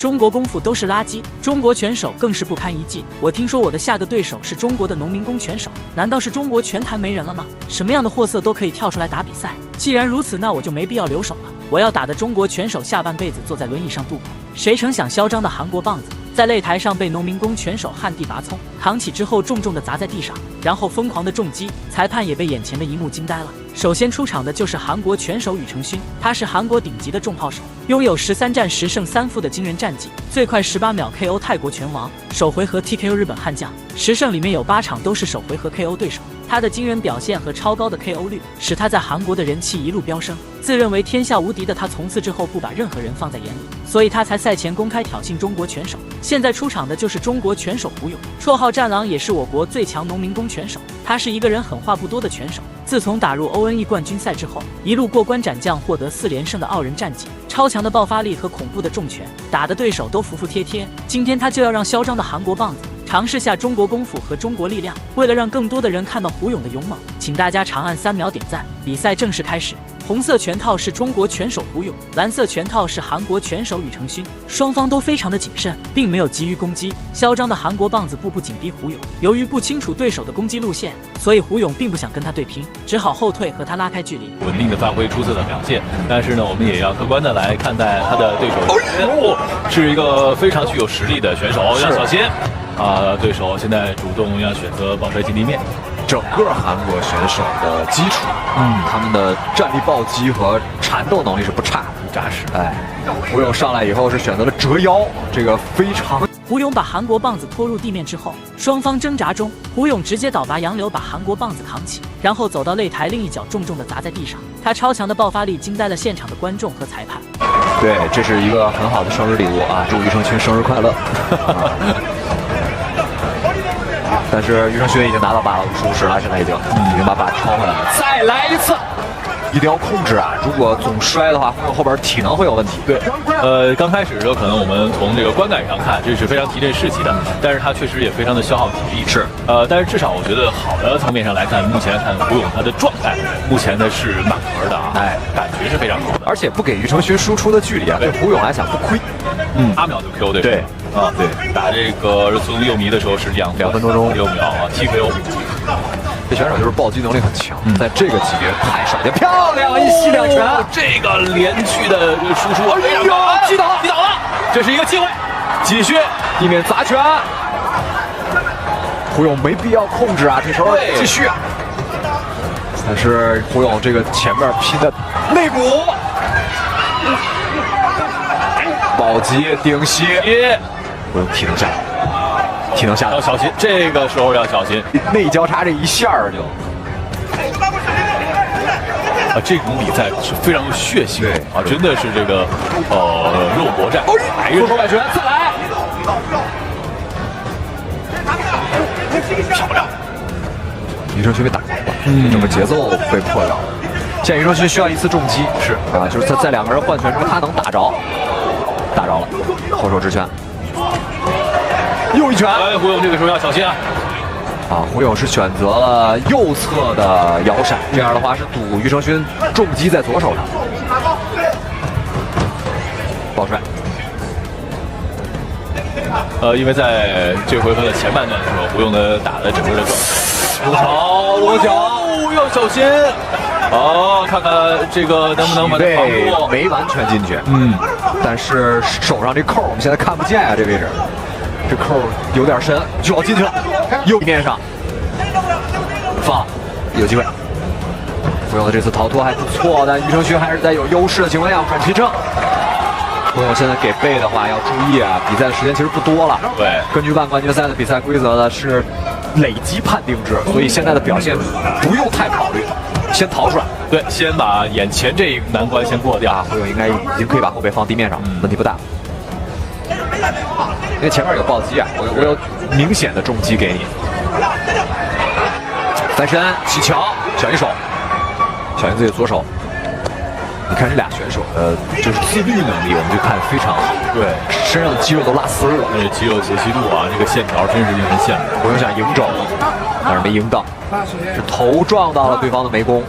中国功夫都是垃圾，中国拳手更是不堪一击。我听说我的下个对手是中国的农民工拳手，难道是中国拳坛没人了吗？什么样的货色都可以跳出来打比赛。既然如此，那我就没必要留手了。我要打的中国拳手下半辈子坐在轮椅上度过。谁成想嚣张的韩国棒子在擂台上被农民工拳手旱地拔葱，扛起之后重重的砸在地上，然后疯狂的重击，裁判也被眼前的一幕惊呆了。首先出场的就是韩国拳手禹成勋，他是韩国顶级的重炮手，拥有13战10胜3负的惊人战绩，最快18秒 KO 泰国拳王，首回合 TKO 日本悍将，10胜里面有8场都是首回合 KO 对手。他的惊人表现和超高的 KO 率，使他在韩国的人气一路飙升。自认为天下无敌的他，从此之后不把任何人放在眼里，所以他才赛前公开挑衅中国拳手。现在出场的就是中国拳手胡勇，绰号战狼，也是我国最强农民工拳手。他是一个人狠话不多的拳手，自从打入 ONE 冠军赛之后，一路过关斩将，获得4连胜的傲人战绩，超强的爆发力和恐怖的重拳，打的对手都服服帖帖。今天他就要让嚣张的韩国棒子尝试下中国功夫和中国力量。为了让更多的人看到胡勇的勇猛，请大家长按3秒点赞。比赛正式开始。红色拳套是中国拳手胡勇，蓝色拳套是韩国拳手禹成勋，双方都非常的谨慎，并没有急于攻击。嚣张的韩国棒子步步紧逼胡勇，由于不清楚对手的攻击路线，所以胡勇并不想跟他对拼，只好后退和他拉开距离。稳定的发挥，出色的表现。但是呢，我们也要客观的来看待他的对手，是一个非常具有实力的选手，要小心。对手现在主动要选择抱摔进地面。整个韩国选手的基础，他们的站立暴击和缠斗能力是不差的，扎实。胡勇上来以后是选择了折腰，这个非常。胡勇把韩国棒子拖入地面之后，双方挣扎中，胡勇直接倒拔洋流把韩国棒子扛起，然后走到擂台，另一脚重重的砸在地上。他超强的爆发力惊呆了现场的观众和裁判。对，这是一个很好的生日礼物啊！祝禹成勋生日快乐。但是禹成勋已经拿到把了50了，现在已经把把抄回来了。再来一次，一定要控制啊！如果总摔的话，后边体能会有问题。对，刚开始的时候，可能我们从这个观感上看，这是非常提振士气的，但是他确实也非常的消耗体力。是，但是至少我觉得好的层面上来看，目前看胡勇他的状态，目前呢是满格的啊，感觉是非常好的，而且不给禹成勋输出的距离啊，对胡勇来讲不亏。8秒就 KO 对手。对。对，打这个孙佑弥的时候是2分多钟6秒啊，TKO。这选手就是暴击能力很强，在这个级别太少见，漂亮一吸2拳，这个连续的输出，击倒了，这是一个机会，继续地面砸拳，胡勇没必要控制啊，这时候继续，但是胡勇这个前面拼的内骨。暴击顶膝，胡勇体能下来，要小心，这个时候要小心，内交叉这一下就，这种比赛是非常有血性啊，真的是这个肉搏战，出手摆拳，再来，漂亮，禹成勋被打光了，整个节奏被破掉了。现在禹成勋需要一次重击，是啊，就是他在2个人换拳中，他能打着了，后手直拳，又一拳。胡勇这个时候要小心啊！胡勇是选择了右侧的摇闪，这样的话是赌禹成勋重击在左手上，抱摔。因为在这回合的前半段的时候，胡勇的打的整个的裸脚，要小心。看看这个能不能把它防住，没完全进去，但是手上这扣我们现在看不见啊，这位置，这扣有点深，就要进去了，右面上放，有机会。胡勇的这次逃脱还不错，但禹成勋还是在有优势的情况下转皮正。胡勇现在给背的话要注意啊，比赛的时间其实不多了。对，根据半冠军赛的比赛规则呢是累积判定制，所以现在的表现不用太考虑。先逃出来，对，先把眼前这一难关先过掉。胡勇应该已经可以把后背放地面上，问题不大。因为前面有暴击啊，我有明显的重击给你。翻身起桥，小一手，小心自己左手。你看这俩选手，就是自律能力，我们就看非常好。对，身上的肌肉都拉丝了，肌肉解析度啊，这个线条真是令人羡慕。胡勇想迎肘，但是没迎到，是头撞到了对方的眉弓。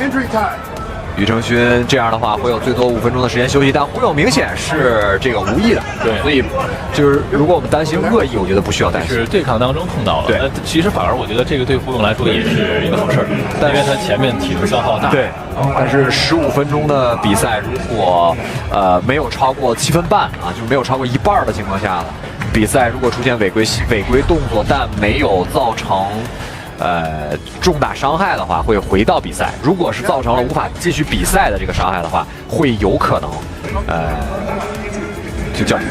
庾澄勋这样的话会有最多5分钟的时间休息，但胡勇明显是这个无意的，对，所以就是如果我们担心恶意，我觉得不需要担心。是对抗当中碰到了，对，其实反而我觉得这个对胡勇来说也是一个好事儿，因为他前面体能消耗大，对，但是15分钟的比赛，如果没有超过7分半啊，就没有超过一半的情况下，比赛如果出现违规动作，但没有造成重大伤害的话，会回到比赛。如果是造成了无法继续比赛的这个伤害的话，会有可能就叫停。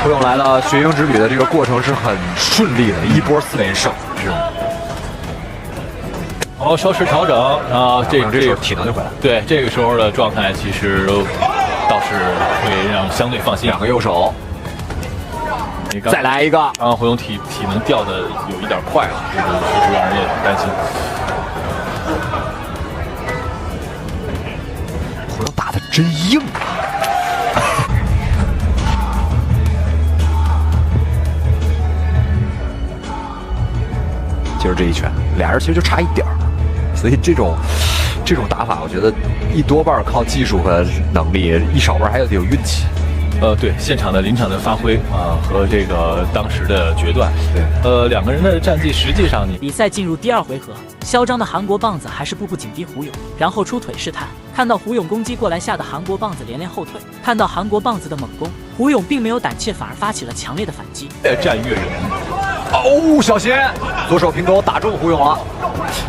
胡勇来了学鹰之旅的这个过程是很顺利的，一波4连胜这种。哦，稍事调整啊，这时候体能就回来。对，这个时候的状态其实倒是会让相对放心。2个右手。再来一个，胡勇体能掉的有一点快了，这个确实让人也很担心。胡勇打的真硬啊！就是这一拳，俩人其实就差一点儿，所以这种打法，我觉得一多半靠技术和能力，一少半还得有运气。对，现场的临场的发挥啊，和这个当时的决断，对，两个人的战绩实际上比赛进入第2回合，嚣张的韩国棒子还是步步紧逼胡勇，然后出腿试探，看到胡勇攻击过来，吓得韩国棒子连连后退。看到韩国棒子的猛攻，胡勇并没有胆怯，反而发起了强烈的反击。越战越勇。哦，小心，左手平勾打中胡勇了。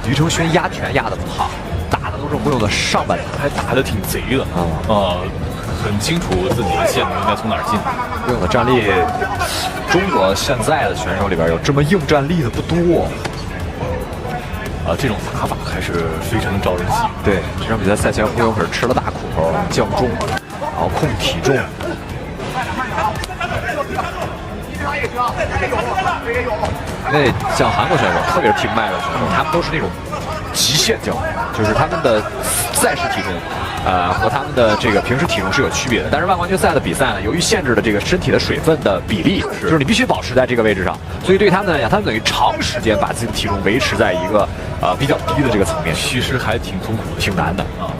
庾澄勋压拳压的不好，打的都是胡勇的上半场，还打的挺贼的很清楚自己的线路应该从哪儿进。胡勇的战力，中国现在的选手里边有这么硬战力的不多。这种打法还是非常招人喜欢。对，这场比赛赛前胡勇可是吃了大苦头，降重，然后控体重。因为像韩国选手，特别是听麦的选手，他们都是那种极限教练，就是他们的赛事体重，和他们的这个平时体重是有区别的。但是万冠军赛的比赛呢，由于限制的这个身体的水分的比例，就是你必须保持在这个位置上，所以对他们来讲，他们等于长时间把自己的体重维持在一个比较低的这个层面，其实还挺痛苦的，挺难的啊。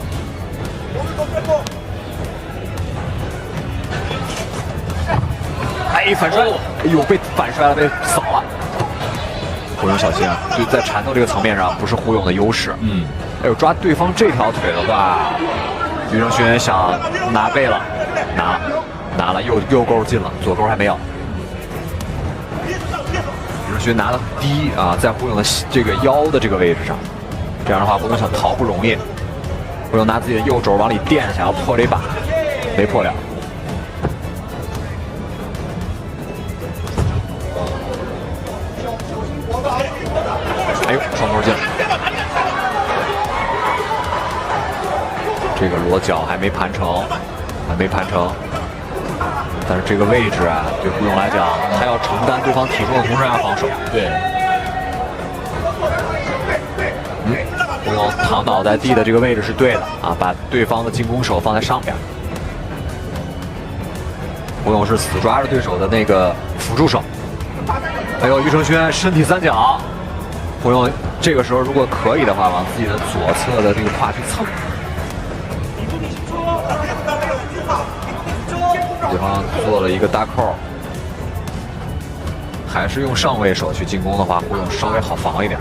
哎，反摔！哎呦，被反摔了，被扫了。胡勇小心啊！就在缠斗这个层面上，不是胡勇的优势。哎呦，抓对方这条腿的话，庾澄勋想拿背了，拿了，右勾进了，左勾还没有。庾澄勋拿的低啊，在胡勇的这个腰的这个位置上，这样的话，胡勇想逃不容易。胡勇拿自己的右肘往里垫，想要破这把，没破了。哎呦，双勾进了，这个裸脚还没盘成，但是这个位置啊，对胡勇来讲，他要承担对方体重的同时还要防守。对，胡勇躺倒在地的这个位置是对的啊，把对方的进攻手放在上边。胡勇是死抓着对手的那个辅助手。哎呦，庾澄勋身体三角。胡勇这个时候如果可以的话，往自己的左侧的这个胯去蹭，对方做了一个大扣，还是用上位手去进攻的话，胡勇稍微好防一点。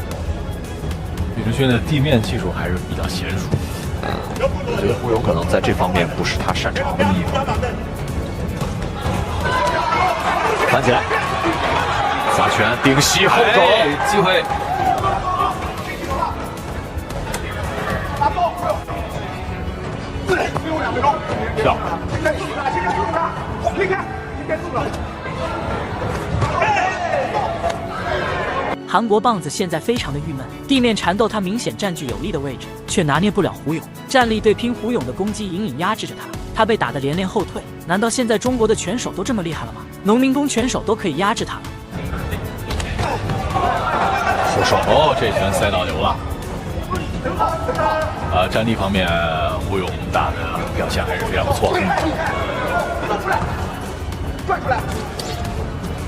庾澄勋的地面技术还是比较娴熟，我觉得胡勇可能在这方面不是他擅长的地方。翻起来，撒拳顶膝后肘，机会。跳。韩国棒子现在非常的郁闷，地面缠斗他明显占据有利的位置，却拿捏不了胡勇，站立对拼胡勇的攻击隐隐压制着他，他被打得连连后退。难道现在中国的拳手都这么厉害了吗？农民工拳手都可以压制他了。后手，这拳塞到油了。战力方面，胡勇打的表现还是非常不错。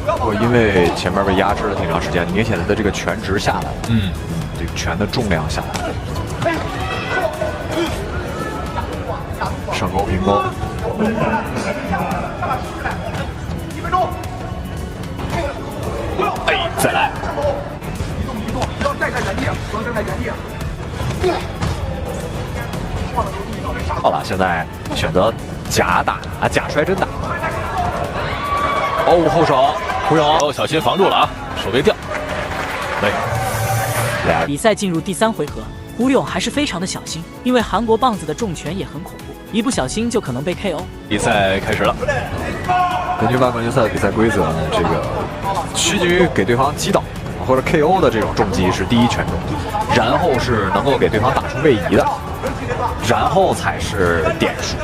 不过因为前面被压制了挺长时间，明显他的这个拳值下来了，这个拳的重量下来了。功。哎，再来。好了，现在选择假打啊，假摔真打。哦，后手胡勇，哦，小心防住了啊，手别掉。对，比赛进入第3回合，胡勇还是非常的小心，因为韩国棒子的重拳也很恐怖，一不小心就可能被 KO。比赛开始了。根据万冠军赛的比赛规则呢，这个趋近于给对方击倒或者 KO 的这种重击是第一拳重，然后是能够给对方打出位移的，然后才是点数。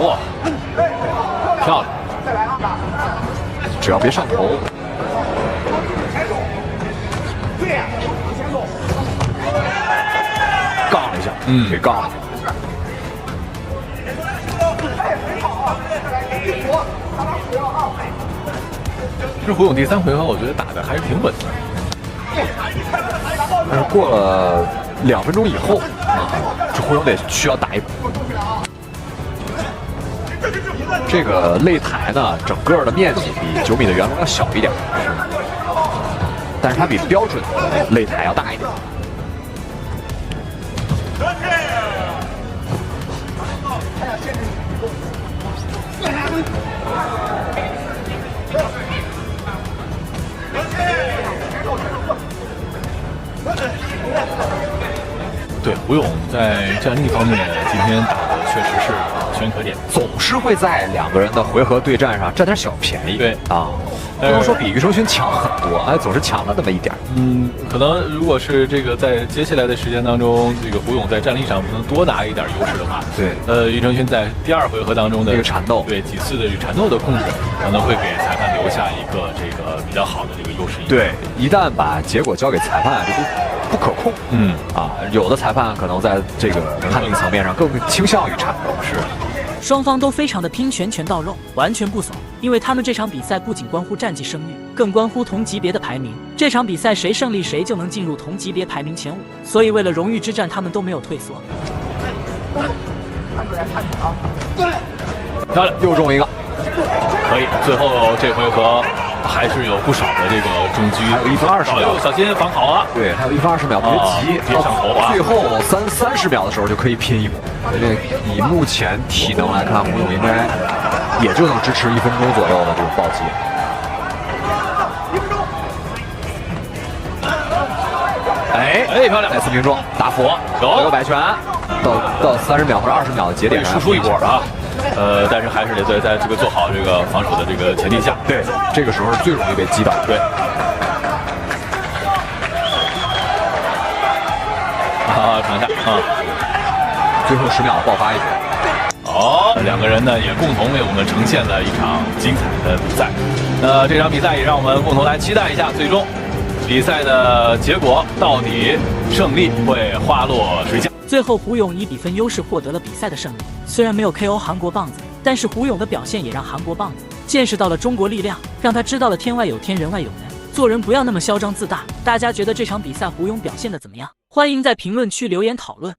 哇，漂亮！只要别上头。杠了一下，给杠了。其实胡勇第3回合我觉得打的还是挺稳的，但是过了2分钟以后啊，这胡勇得需要打一。这个擂台呢，整个的面积比9米的圆笼要小一点，但是它比标准的擂台要大一点。对，胡勇在战力方面今天打的确实是可圈可点，总是会在2个人的回合对战上占点小便宜。对啊，不能说比余承勋强很多，哎，总是强了那么一点。可能如果是这个在接下来的时间当中，这个胡勇在战力上不能多拿一点优势的话，对，余承勋在第2回合当中的这个缠斗，对几次的这个缠斗的控制，可能会给裁判留下一个这个比较好的这个优势。对，一旦把结果交给裁判，这都不可控。有的裁判可能在这个判定层面上更倾向于缠斗。是。双方都非常的拼拳到肉，完全不怂，因为他们这场比赛不仅关乎战绩声誉，更关乎同级别的排名。这场比赛谁胜利谁就能进入同级别排名前5，所以为了荣誉之战，他们都没有退缩。漂亮，又中一个，可以。最后这回合还是有不少的这个中狙，还有1分20秒，小心防好啊！对，还有1分20秒，别急，别上头啊！最后30秒的时候就可以拼一波。因为以目前体能来看，胡勇应该也就能支持1分钟左右的这种暴击。哎，漂亮！再次命中，打佛，有个摆拳，到30秒或者20秒的节点上输出一波啊！但是还是得在这个做好这个防守的这个前提下，对，这个时候是最容易被击倒。对。尝一下啊！最后10秒爆发一波。好，2个人呢也共同为我们呈现了一场精彩的比赛。那这场比赛也让我们共同来期待一下最终比赛的结果，到底胜利会花落谁家？最后，胡勇以比分优势获得了比赛的胜利。虽然没有 KO 韩国棒子，但是胡勇的表现也让韩国棒子见识到了中国力量，让他知道了天外有天，人外有人，做人不要那么嚣张自大。大家觉得这场比赛胡勇表现的怎么样？欢迎在评论区留言讨论。